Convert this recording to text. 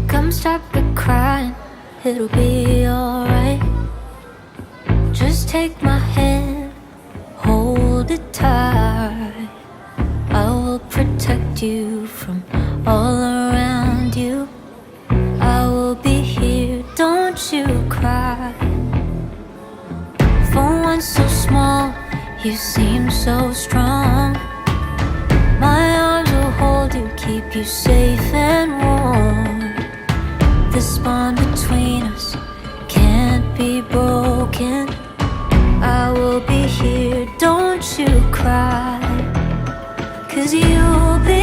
Come stop the crying, it'll be alright. Just take my hand, hold it tight. I will protect you from all around you. I will be here, don't you cry. For one so small, you seem so strong. My arms will hold you, keep you safe and warm. This bond between us can't be broken. I will be here, don't you cry. 'Cause you'll be